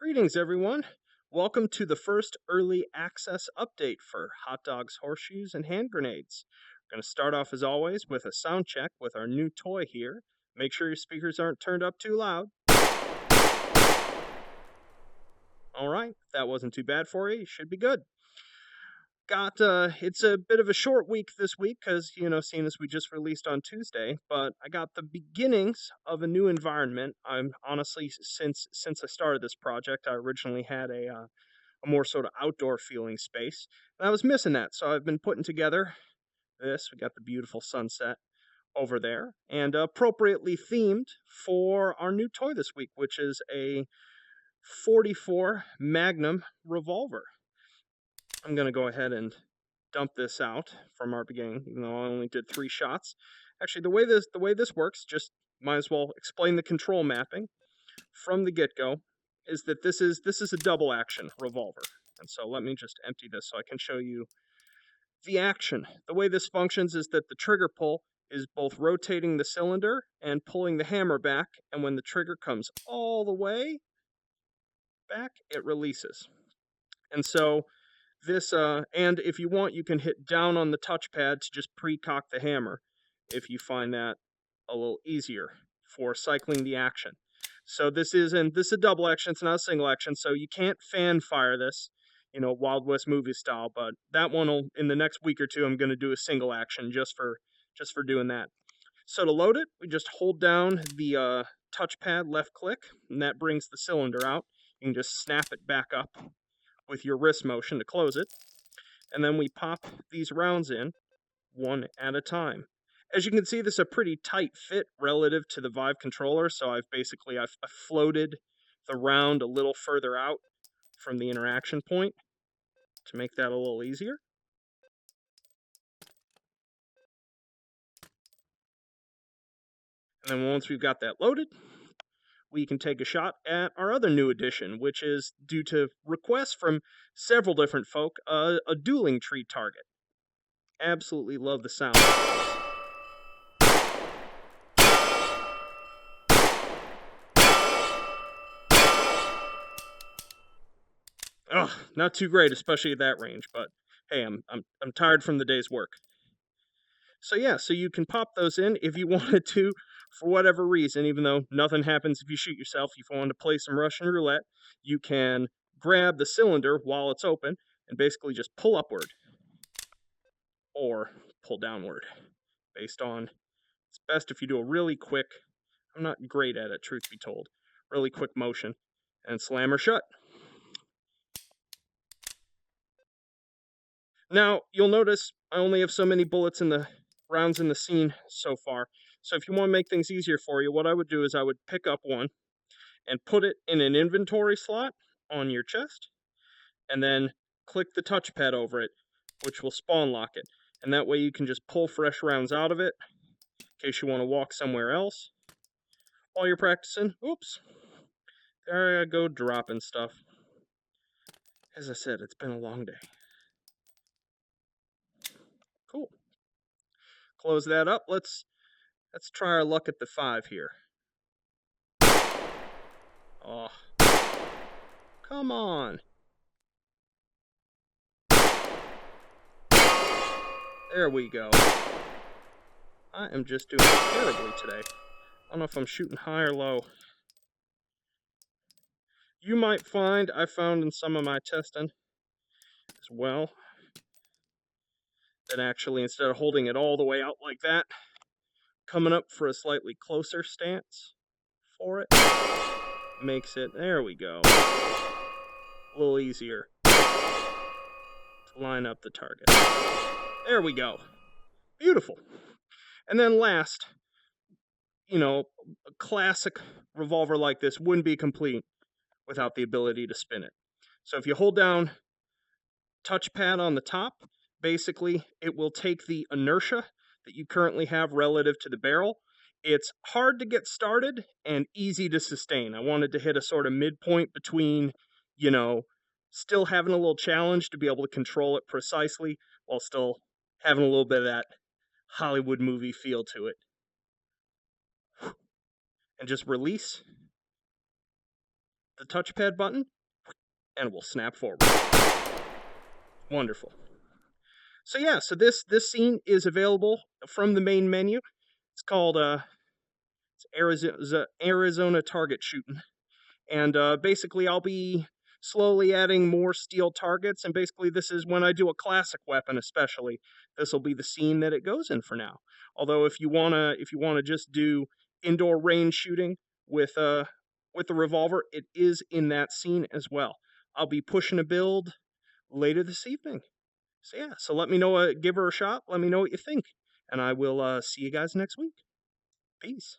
Greetings, everyone. Welcome to the first early access update for hot dogs, horseshoes, and hand grenades. We're going to start off, as always, with a sound check with our new toy here. Make sure your speakers aren't turned up too loud. All right, if that wasn't too bad for you, you should be good. It's a bit of a short week this week because, seeing as we just released on Tuesday, but I got the beginnings of a new environment. I'm honestly, since I started this project, I originally had a more sort of outdoor feeling space, and I was missing that. So I've been putting together this. We got the beautiful sunset over there, and appropriately themed for our new toy this week, which is a 44 Magnum Revolver. I'm going to go ahead and dump this out from our beginning, even though I only did 3 shots. Actually, the way this works, just might as well explain the control mapping from the get-go, is that this is a double action revolver. And so let me just empty this so I can show you the action. The way this functions is that the trigger pull is both rotating the cylinder and pulling the hammer back, and when the trigger comes all the way back, it releases. And so this, and if you want, you can hit down on the touchpad to just pre-cock the hammer if you find that a little easier for cycling the action. So this is a double action, it's not a single action, so you can't fan fire this, Wild West movie style, but that one will, in the next week or two, I'm going to do a single action just for doing that. So to load it, we just hold down the touchpad left click, and that brings the cylinder out. You can just snap it back up with your wrist motion to close it, and then we pop these rounds in one at a time. As you can see, this is a pretty tight fit relative to the Vive controller, so I've floated the round a little further out from the interaction point to make that a little easier. And then once we've got that loaded, we can take a shot at our other new addition, which is, due to requests from several different folk, a dueling tree target. Absolutely love the sound of this. Ugh, not too great, especially at that range, but hey, I'm tired from the day's work. So yeah, so you can pop those in if you wanted to, for whatever reason, even though nothing happens if you shoot yourself. If you want to play some Russian roulette, you can grab the cylinder while it's open and basically just pull upward or pull downward, based on, it's best if you do a really quick, I'm not great at it, truth be told, really quick motion, and slam her shut. Now, you'll notice I only have so many bullets in the rounds in the scene so far. So if you want to make things easier for you, what I would do is I would pick up one and put it in an inventory slot on your chest, and then click the touchpad over it, which will spawn lock it. And that way you can just pull fresh rounds out of it in case you want to walk somewhere else while you're practicing. Oops. There I go, dropping stuff. As I said, it's been a long day. Cool. Close that up. Let's try our luck at the 5 here. Oh. Come on. There we go. I am just doing terribly today. I don't know if I'm shooting high or low. You might find, I found in some of my testing as well, that actually, instead of holding it all the way out like that, coming up for a slightly closer stance for it makes it, there we go, a little easier to line up the target. There we go. Beautiful. And then last, a classic revolver like this wouldn't be complete without the ability to spin it. So if you hold down touchpad on the top, basically it will take the inertia that you currently have relative to the barrel. It's hard to get started and easy to sustain. I wanted to hit a sort of midpoint between, still having a little challenge to be able to control it precisely while still having a little bit of that Hollywood movie feel to it. And just release the touchpad button, and we'll snap forward. Wonderful. So yeah, so this scene is available from the main menu. It's called Arizona target shooting, and basically I'll be slowly adding more steel targets, and basically this is when I do a classic weapon, especially this will be the scene that it goes in for now. Although if you wanna just do indoor range shooting with the revolver, it is in that scene as well. I'll be pushing a build later this evening. So yeah, so let me know, give her a shot. Let me know what you think, and I will see you guys next week. Peace.